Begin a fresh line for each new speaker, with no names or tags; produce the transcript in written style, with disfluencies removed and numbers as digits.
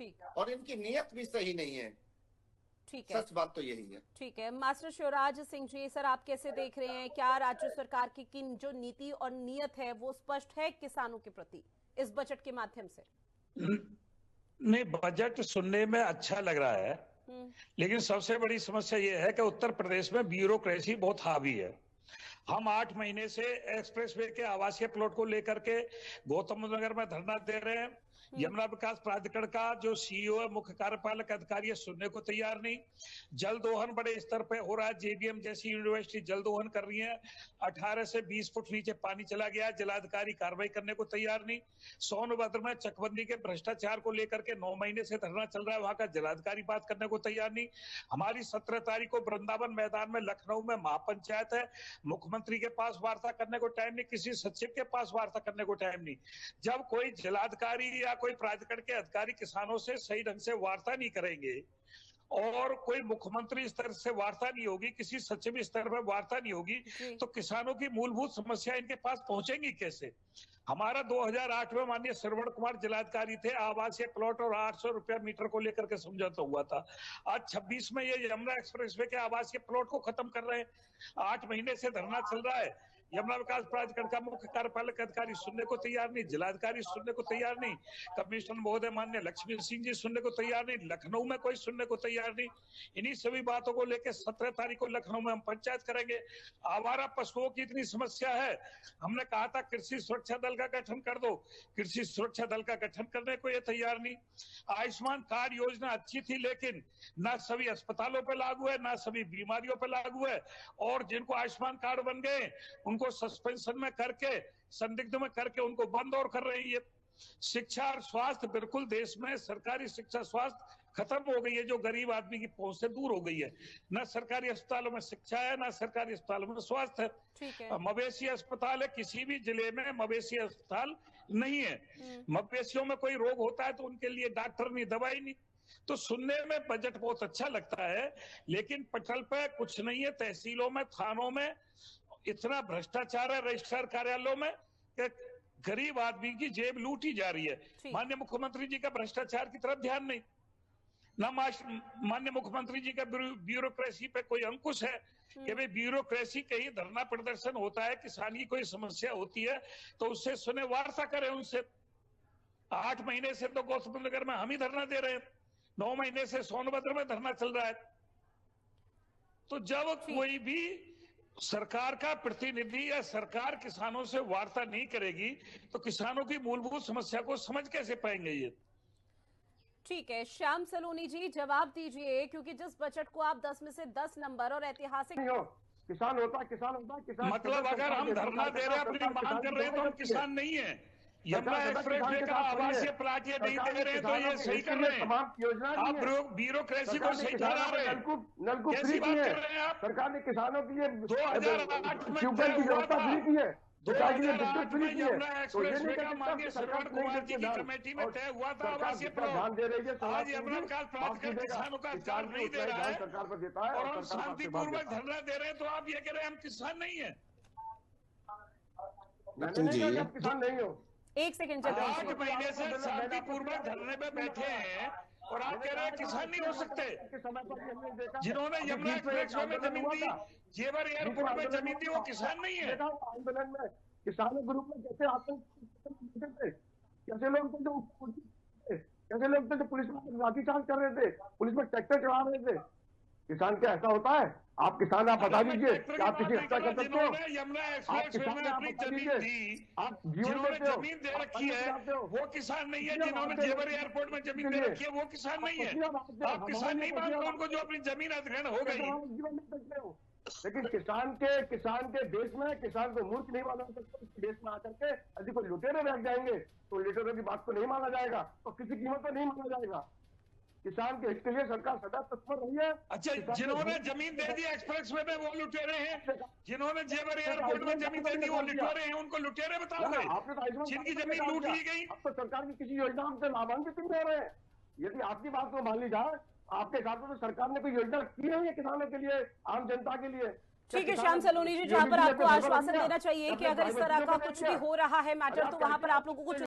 ठीक,
और इनकी नीयत भी सही नहीं है।
ठीक है,
सच बात तो यही है।
ठीक है। मास्टर शिवराज सिंह जी, सर आप कैसे देख रहे हैं, क्या राज्य सरकार की किन जो नीति और नीयत है वो स्पष्ट है किसानों के प्रति इस बजट के माध्यम से?
नहीं, बजट सुनने में अच्छा लग रहा है, लेकिन सबसे बड़ी समस्या यह है कि उत्तर प्रदेश में ब्यूरोक्रेसी बहुत हावी है। हम 8 महीने से एक्सप्रेसवे के आवासीय प्लॉट को लेकर के गौतम बुद्ध नगर में धरना दे रहे हैं। यमुना विकास प्राधिकरण का जो सीईओ है, मुख्य कार्यपालक अधिकारी, सुनने को तैयार नहीं। जल दोहन बड़े स्तर पे हो रहा है, जेबीएम जैसी यूनिवर्सिटी जल दोहन कर रही है, 18 से 20 फुट नीचे पानी चला गया, जिलाधिकारी कार्रवाई करने को तैयार नहीं। सोनभद्र में चकबंदी के भ्रष्टाचार को लेकर के 9 महीने से धरना चल रहा है, वहां का जिलाधिकारी बात करने को तैयार नहीं। हमारी 17 तारीख को वृंदावन मैदान में लखनऊ में महापंचायत है, मुख्यमंत्री के पास वार्ता करने को टाइम नहीं, किसी सचिव के पास वार्ता करने को टाइम नहीं। जब कोई जिलाधिकारी या कोई प्राधिकरण के अधिकारी किसानों से सही ढंग से वार्ता नहीं करेंगे और कोई मुख्यमंत्री स्तर से वार्ता नहीं होगी, किसी सचिव स्तर पर वार्ता नहीं होगी, तो किसानों की मूलभूत समस्या इनके पास पहुंचेंगी कैसे? हमारा 2008 में माननीय श्रवण कुमार जिलाधिकारी थे, आवासीय प्लॉट और 800 रुपया मीटर को लेकर के समझौता हुआ था। आज 26 में ये यमुना एक्सप्रेसवे के आवासीय प्लॉट को खत्म कर रहे हैं। 8 महीने से धरना चल रहा है। यमुना विकास प्राधिकरण का मुख्य कार्यपालक अधिकारी सुनने को तैयार नहीं, जिलाधिकारी सुनने को तैयार नहीं, कमिश्नर महोदय माननीय लक्ष्मी सिंह जी सुनने को तैयार नहीं, लखनऊ में कोई सुनने को तैयार नहीं। इन्हीं सभी बातों को लेकर 17 तारीख को लखनऊ में हम पंचायत करेंगे। आवारा पशुओं की इतनी समस्या है, हमने कहा था कृषि सुरक्षा दल का गठन कर दो, कृषि सुरक्षा दल का गठन करने को ये तैयार नहीं। आयुष्मान कार्ड योजना अच्छी थी, लेकिन ना सभी अस्पतालों पर लागू है, ना सभी बीमारियों पर लागू है, और जिनको आयुष्मान कार्ड बन गए उनको सस्पेंशन में करके, संदिग्ध में करके उनको बंद और कर रही है। शिक्षा और स्वास्थ्य, बिल्कुल देश में सरकारी शिक्षा स्वास्थ्य खत्म हो गई है, जो गरीब आदमी की पहुंच से दूर हो गई है। ना सरकारी अस्पतालों में शिक्षा है, ना सरकारी अस्पतालों में स्वास्थ्य है। मवेशी अस्पताल है, किसी भी जिले में मवेशी अस्पताल नहीं है। मवेशियों में कोई रोग होता है तो उनके लिए डॉक्टर नहीं, दवाई नहीं। तो सुनने में बजट बहुत अच्छा लगता है, लेकिन पटल पे कुछ नहीं है। तहसीलों में, थानों में इतना भ्रष्टाचार है, रजिस्ट्रार कार्यालयों में, कि गरीब आदमी की जेब लूटी जा रही है। माननीय मुख्यमंत्री जी का भ्रष्टाचार की तरफ ध्यान नहीं, ना माननीय मुख्यमंत्री जी का ब्यूरोक्रेसी पे कोई अंकुश है कि भाई ब्यूरोक्रेसी कहीं धरना प्रदर्शन होता है, किसान की कोई समस्या होती है तो उससे सुने, वार्ता करें उनसे। 8 महीने से तो गौतम नगर में हम ही धरना दे रहे हैं, 9 महीने से सोनभद्र में धरना चल रहा है। तो जब कोई भी सरकार का प्रतिनिधि या सरकार किसानों से वार्ता नहीं करेगी तो किसानों की मूलभूत समस्या को समझ कैसे पाएंगे ये?
ठीक है, श्याम सलोनी जी जवाब दीजिए, क्योंकि जिस बजट को आप 10 में से 10 नंबर और ऐतिहासिक
किसान होता किसान
मतलब अगर हम धरना दे रहे हैं, अपनी मांग कर रहे हैं, तो हम किसान नहीं है। यमुना एक्सप्रेसवे का आवासीय प्लाट ये नहीं दे रहे हैं तो ये सही कर रहे हैं। आप ब्यूरोक्रेसी को सही ठहरा रहे हैं।
नलकूप
कैसी बात कर रहे हैं आप?
सरकार ने किसानों की
2008 में
ट्यूबवेल की व्यवस्था फ्री की है,
2008 में यमुना एक्सप्रेसवे का माननीय श्रवण कुमार जी की कमेटी में तय हुआ था आवासीय प्लॉट। आज यमुना विकास प्राधिकरण किसानों का कार्ड नहीं दे रहा है और हम शांतिपूर्वक धरना दे रहे हैं, तो आप ये कह रहे हैं हम किसान नहीं है?
किसान नहीं हो।
1 सेकंड,
8 महीने से शांतिपूर्वक धरने पे बैठे हैं और आप कह रहे हैं किसान नहीं हो सकते। जिन्होंने यमुना एक्सप्रेसवे में जमीन दी, जेवर एयरपोर्ट में जमीन दी, वो किसान नहीं है।
आंदोलन में किसानों ग्रुप में कैसे आतंक थे, कैसे लोग थे जो पुलिस में लाठीचार्ज कर रहे थे, पुलिस में ट्रैक्टर चला रहे थे। किसान क्या ऐसा होता है? आप किसान, आप बता दीजिए, आप किसी हत्या कर सकते हो?
यमुना एक्सप्रेसवे में अपनी जमीन दी,
आप
जिन्होंने जमीन दे रखी है वो किसान नहीं है। जिन्होंने जेवर एयरपोर्ट में जमीन दे रखी है वो किसान नहीं है। आप किसान नहीं मानते उनको जो अपनी जमीन अधिग्रहण हो गई।
लेकिन किसान के देश में किसान को मूर्ख नहीं माना सकता। देश में आकर के यदि कोई लुटेरे रह जाएंगे तो लुटेरों की बात को नहीं माना जाएगा, तो किसी कीमत पर नहीं माना जाएगा। किसान के हित के लिए सरकार सदा तत्पर रही है।
अच्छा, जिन्होंने जमीन दे दी एक्सप्रेसवे में वो लुटेरे हैं, जिन्होंने जेवर एयरपोर्ट में जमीन दे दी वो लुटेरे हैं, उनको लुटेरे बताओगे जिनकी जमीन लूट ली गई?
अब तो सरकार की किसी योजना से लाभान्वित नहीं हो रहे हैं। यदि आपकी बात को मान ली जाए, आपके हिसाब से तो सरकार ने कोई योजना की है किसानों के लिए, आम जनता के लिए?
ठीक है श्याम सलोनी जी, जहां पर आपको आश्वासन देना चाहिए कि अगर इस तरह का कुछ भी हो रहा है मैटर, तो वहां पर आप लोगों को